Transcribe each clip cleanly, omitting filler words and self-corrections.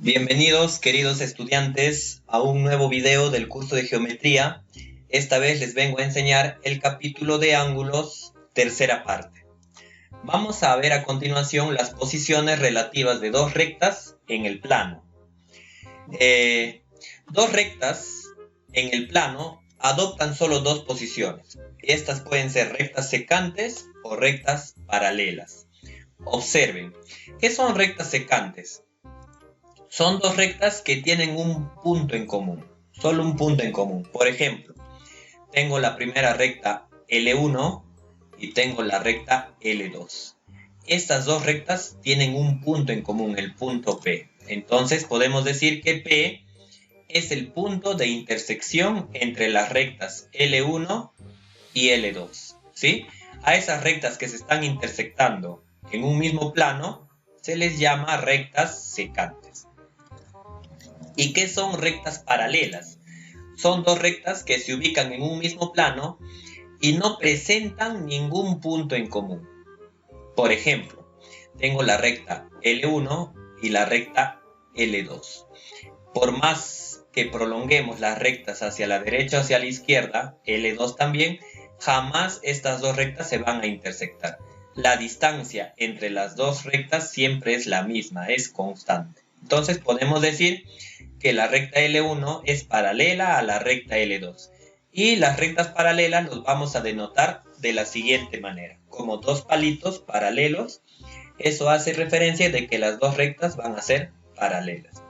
Bienvenidos, queridos estudiantes, a un nuevo video del curso de geometría. Esta vez les vengo a enseñar el capítulo de ángulos, tercera parte. Vamos a ver a continuación las posiciones relativas de dos rectas en el plano. Dos rectas en el plano adoptan solo dos posiciones. Estas pueden ser rectas secantes o rectas paralelas. Observen, ¿qué son rectas secantes? Son dos rectas que tienen un punto en común, solo un punto en común. Por ejemplo, tengo la primera recta L1 y tengo la recta L2. Estas dos rectas tienen un punto en común, el punto P. Entonces podemos decir que P es el punto de intersección entre las rectas L1 y L2. ¿Sí? A esas rectas que se están intersectando en un mismo plano se les llama rectas secantes. ¿Y qué son rectas paralelas? Son dos rectas que se ubican en un mismo plano y no presentan ningún punto en común. Por ejemplo, tengo la recta L1 y la recta L2. Por más que prolonguemos las rectas hacia la derecha o hacia la izquierda, L2 también, jamás estas dos rectas se van a intersectar. La distancia entre las dos rectas siempre es la misma, es constante. Entonces podemos decir que la recta L1 es paralela a la recta L2. Y las rectas paralelas los vamos a denotar de la siguiente manera, como dos palitos paralelos. Eso hace referencia de que las dos rectas van a ser paralelas.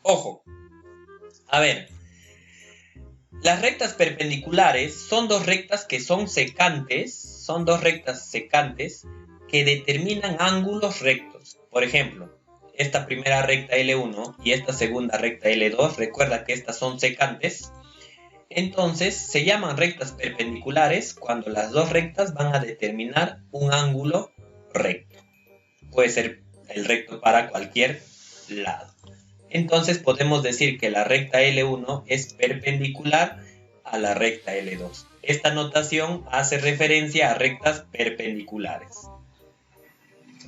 Ojo, a ver, las rectas perpendiculares son dos rectas que son secantes, que determinan ángulos rectos. Por ejemplo, esta primera recta L1 y esta segunda recta L2, recuerda que estas son secantes. Entonces se llaman rectas perpendiculares cuando las dos rectas van a determinar un ángulo recto. Puede ser el recto para cualquier lado. Entonces podemos decir que la recta L1 es perpendicular a la recta L2. Esta notación hace referencia a rectas perpendiculares.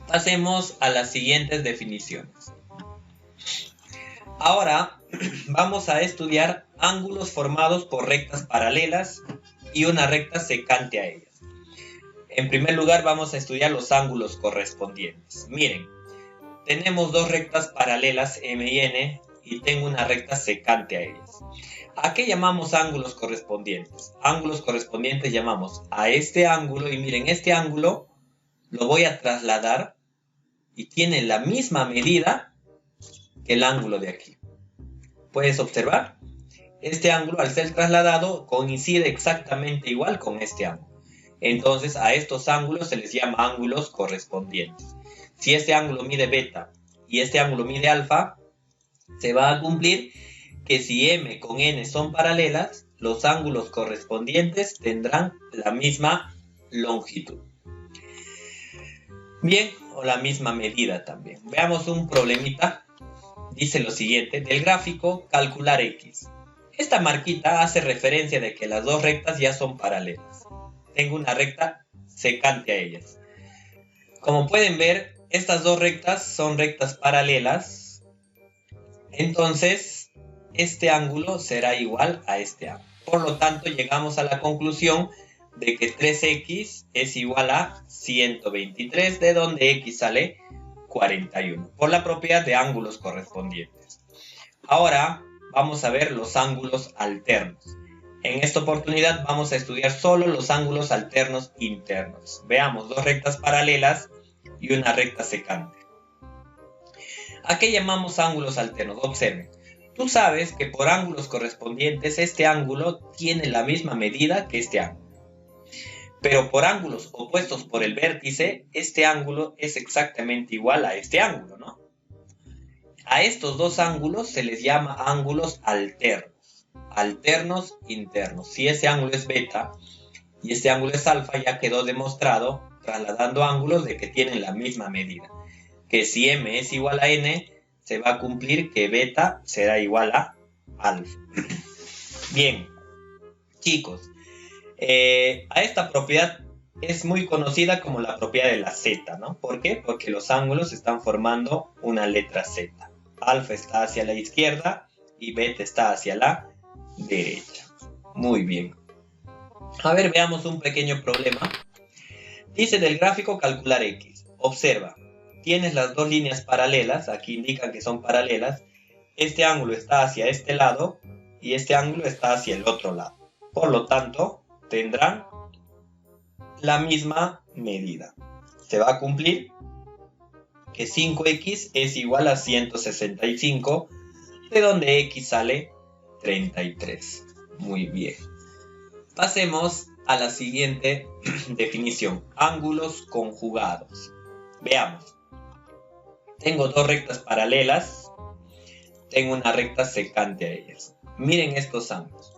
Pasemos a las siguientes definiciones. Ahora vamos a estudiar ángulos formados por rectas paralelas y una recta secante a ellas. En primer lugar vamos a estudiar los ángulos correspondientes. Miren, tenemos dos rectas paralelas M y N y tengo una recta secante a ellas. ¿A qué llamamos ángulos correspondientes? Ángulos correspondientes llamamos a este ángulo y miren, este ángulo lo voy a trasladar y tiene la misma medida que el ángulo de aquí. ¿Puedes observar? Este ángulo, al ser trasladado, coincide exactamente igual con este ángulo. Entonces, a estos ángulos se les llama ángulos correspondientes. Si este ángulo mide beta y este ángulo mide alfa, se va a cumplir que si M con N son paralelas, los ángulos correspondientes tendrán la misma longitud. Bien, o la misma medida también. Veamos un problemita. Dice lo siguiente, del gráfico calcular X. Esta marquita hace referencia de que las dos rectas ya son paralelas. Tengo una recta secante a ellas. Como pueden ver, estas dos rectas son rectas paralelas. Entonces, este ángulo será igual a este ángulo. Por lo tanto, llegamos a la conclusión de que 3x es igual a 123, de donde x sale 41, por la propiedad de ángulos correspondientes. Ahora vamos a ver los ángulos alternos. En esta oportunidad vamos a estudiar solo los ángulos alternos internos. Veamos dos rectas paralelas y una recta secante. ¿A qué llamamos ángulos alternos? Observen. Tú sabes que por ángulos correspondientes este ángulo tiene la misma medida que este ángulo. Pero por ángulos opuestos por el vértice, este ángulo es exactamente igual a este ángulo, ¿no? A estos dos ángulos se les llama ángulos alternos. Alternos internos. Si ese ángulo es beta y este ángulo es alfa, ya quedó demostrado, trasladando ángulos, de que tienen la misma medida. Que si M es igual a N, se va a cumplir que beta será igual a alfa. Bien, chicos. A esta propiedad es muy conocida como la propiedad de la Z, ¿no? ¿Por qué? Porque los ángulos están formando una letra Z. alfa está hacia la izquierda y beta está hacia la derecha. Muy bien. A ver, veamos un pequeño problema. Dice del gráfico calcular x. Observa, tienes las dos líneas paralelas, aquí indican que son paralelas. Este ángulo está hacia este lado y este ángulo está hacia el otro lado. Por lo tanto, tendrán la misma medida. Se va a cumplir que 5x es igual a 165, de donde x sale 33. Muy bien. Pasemos a la siguiente definición. Ángulos conjugados. Veamos. Tengo dos rectas paralelas. Tengo una recta secante a ellas. Miren estos ángulos.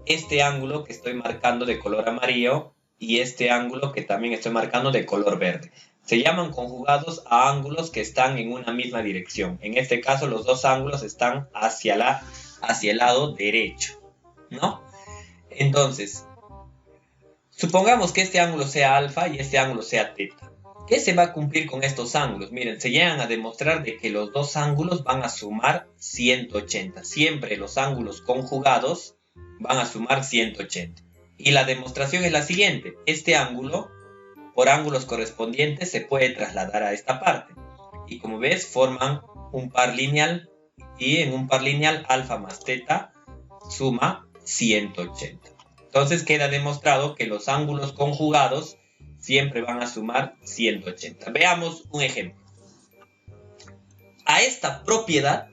Este ángulo que estoy marcando de color amarillo y este ángulo que también estoy marcando de color verde. Se llaman conjugados a ángulos que están en una misma dirección. En este caso los dos ángulos están hacia el lado derecho, ¿no? Entonces, supongamos que este ángulo sea alfa y este ángulo sea teta. ¿Qué se va a cumplir con estos ángulos? Miren, se llegan a demostrar de que los dos ángulos van a sumar 180. Siempre los ángulos conjugados van a sumar 180. Y la demostración es la siguiente. Este ángulo, por ángulos correspondientes, se puede trasladar a esta parte. Y como ves, forman un par lineal. Y en un par lineal, alfa más teta suma 180. Entonces queda demostrado que los ángulos conjugados siempre van a sumar 180. Veamos un ejemplo. A esta propiedad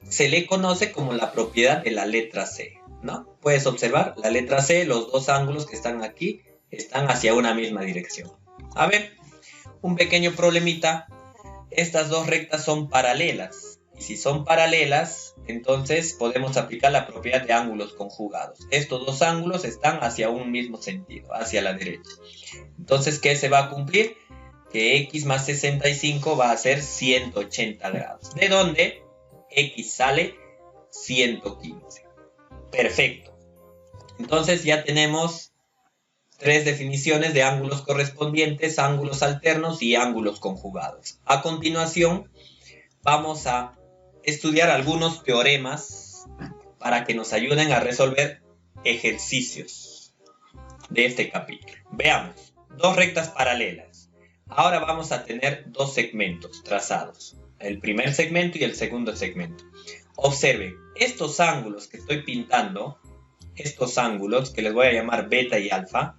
se le conoce como la propiedad de la letra C, ¿no? Puedes observar, la letra C, los dos ángulos que están aquí, están hacia una misma dirección. A ver, un pequeño problemita. Estas dos rectas son paralelas. Y si son paralelas, entonces podemos aplicar la propiedad de ángulos conjugados. Estos dos ángulos están hacia un mismo sentido, hacia la derecha. Entonces, ¿qué se va a cumplir? Que x más 65 va a ser 180 grados. ¿De dónde? X sale 115. Perfecto. Entonces ya tenemos tres definiciones de ángulos correspondientes, ángulos alternos y ángulos conjugados. A continuación, vamos a estudiar algunos teoremas para que nos ayuden a resolver ejercicios de este capítulo. Veamos, dos rectas paralelas. Ahora vamos a tener dos segmentos trazados, el primer segmento y el segundo segmento. Observen, estos ángulos que estoy pintando, estos ángulos que les voy a llamar beta y alfa,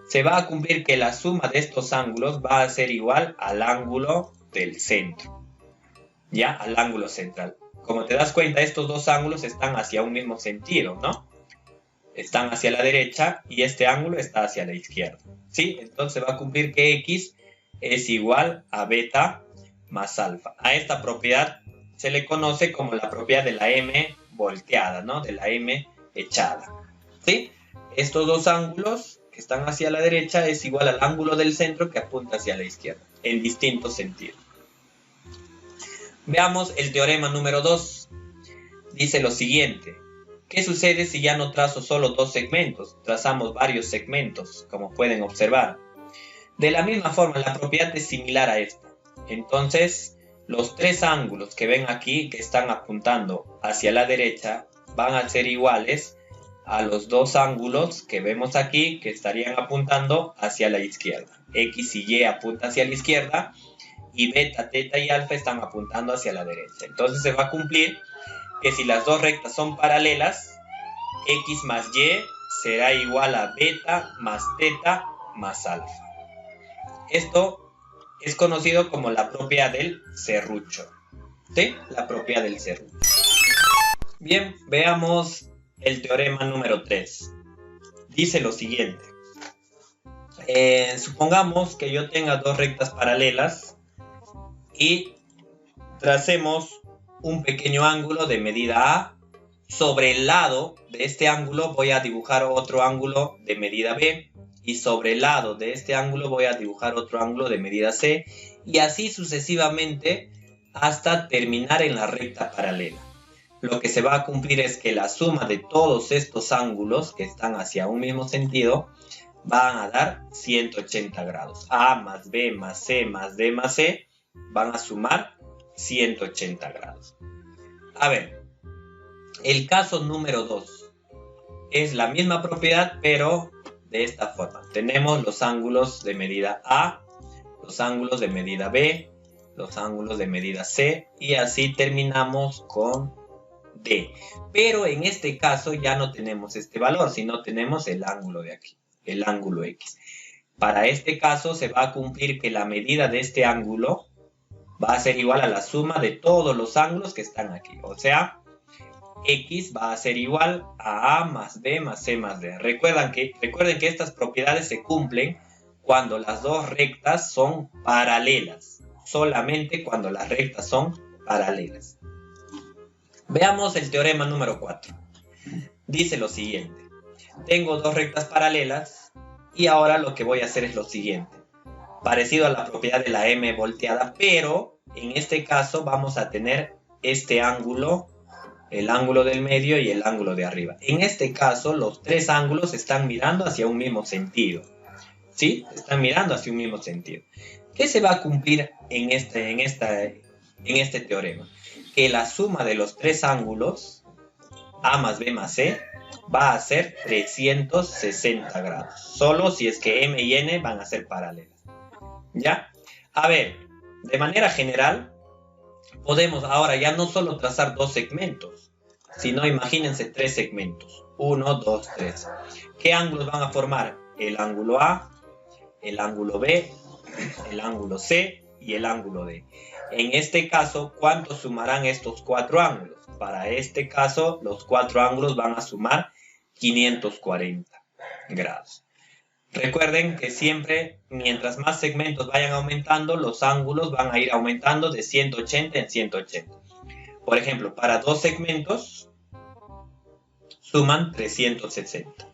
se va a cumplir que la suma de estos ángulos va a ser igual al ángulo del centro. Ya, al ángulo central. Como te das cuenta, estos dos ángulos están hacia un mismo sentido, ¿no? Están hacia la derecha y este ángulo está hacia la izquierda. ¿Sí? Entonces va a cumplir que x es igual a beta más alfa. A esta propiedad se le conoce como la propiedad de la m volteada, ¿no? De la m echada. ¿Sí? Estos dos ángulos que están hacia la derecha es igual al ángulo del centro que apunta hacia la izquierda, en distintos sentidos. Veamos el teorema número 2. Dice lo siguiente. ¿Qué sucede si ya no trazo solo dos segmentos? Trazamos varios segmentos, como pueden observar. De la misma forma, la propiedad es similar a esta. Entonces, los tres ángulos que ven aquí, que están apuntando hacia la derecha, van a ser iguales a los dos ángulos que vemos aquí, que estarían apuntando hacia la izquierda. X y Y apuntan hacia la izquierda, y beta, teta y alfa están apuntando hacia la derecha. Entonces se va a cumplir que si las dos rectas son paralelas, x más y será igual a beta más teta más alfa. Esto es conocido como la propiedad del serrucho. ¿Sí? La propiedad del serrucho. Bien, veamos el teorema número 3. Dice lo siguiente. Supongamos que yo tenga dos rectas paralelas y tracemos un pequeño ángulo de medida A. Sobre el lado de este ángulo voy a dibujar otro ángulo de medida B. Y sobre el lado de este ángulo voy a dibujar otro ángulo de medida C. Y así sucesivamente hasta terminar en la recta paralela. Lo que se va a cumplir es que la suma de todos estos ángulos que están hacia un mismo sentido van a dar 180 grados. A más B más C más D más C van a sumar 180 grados. A ver, el caso número 2 es la misma propiedad, pero de esta forma. Tenemos los ángulos de medida A, los ángulos de medida B, los ángulos de medida C, y así terminamos con D. Pero en este caso ya no tenemos este valor, sino tenemos el ángulo de aquí, el ángulo X. Para este caso se va a cumplir que la medida de este ángulo va a ser igual a la suma de todos los ángulos que están aquí. O sea, X va a ser igual a A más B más C más D. Recuerden que estas propiedades se cumplen cuando las dos rectas son paralelas. Solamente cuando las rectas son paralelas. Veamos el teorema número 4. Dice lo siguiente. Tengo dos rectas paralelas y ahora lo que voy a hacer es lo siguiente. Parecido a la propiedad de la M volteada, pero en este caso vamos a tener este ángulo, el ángulo del medio y el ángulo de arriba. En este caso los tres ángulos están mirando hacia un mismo sentido. ¿Sí? Están mirando hacia un mismo sentido. ¿Qué se va a cumplir en este teorema? Que la suma de los tres ángulos, A más B más C, va a ser 360 grados. Solo si es que M y N van a ser paralelas. ¿Ya? A ver, de manera general, podemos ahora ya no solo trazar dos segmentos, sino imagínense tres segmentos. 1, 2, 3. ¿Qué ángulos van a formar? El ángulo A, el ángulo B, el ángulo C y el ángulo D. En este caso, ¿cuánto sumarán estos cuatro ángulos? Para este caso, los cuatro ángulos van a sumar 540 grados. Recuerden que siempre, mientras más segmentos vayan aumentando, los ángulos van a ir aumentando de 180 en 180. Por ejemplo, para dos segmentos, suman 360.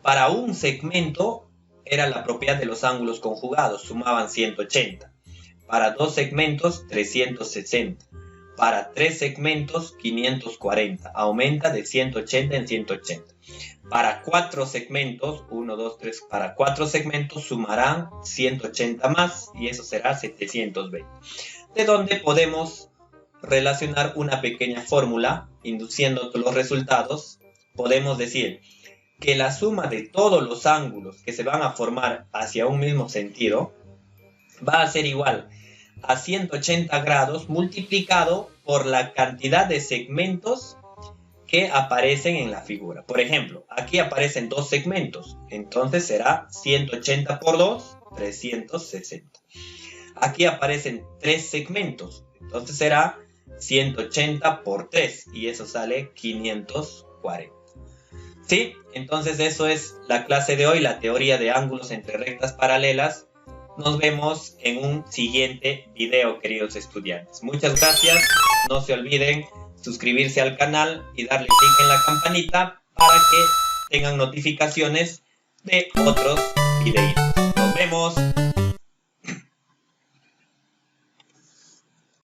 Para un segmento, era la propiedad de los ángulos conjugados, sumaban 180. Para dos segmentos, 360. Para tres segmentos, 540. Aumenta de 180 en 180. Para cuatro segmentos, 1, 2, 3, para cuatro segmentos sumarán 180 más y eso será 720. De donde podemos relacionar una pequeña fórmula, induciendo los resultados. Podemos decir que la suma de todos los ángulos que se van a formar hacia un mismo sentido va a ser igual a 180 grados multiplicado por la cantidad de segmentos que aparecen en la figura. Por ejemplo, aquí aparecen dos segmentos, entonces será 180 por 2, 360. Aquí aparecen tres segmentos, entonces será 180 por 3 y eso sale 540. ¿Sí? Entonces eso es la clase de hoy, la teoría de ángulos entre rectas paralelas. Nos vemos en un siguiente video, queridos estudiantes. Muchas gracias. No se olviden suscribirse al canal y darle clic en la campanita para que tengan notificaciones de otros videos. Nos vemos.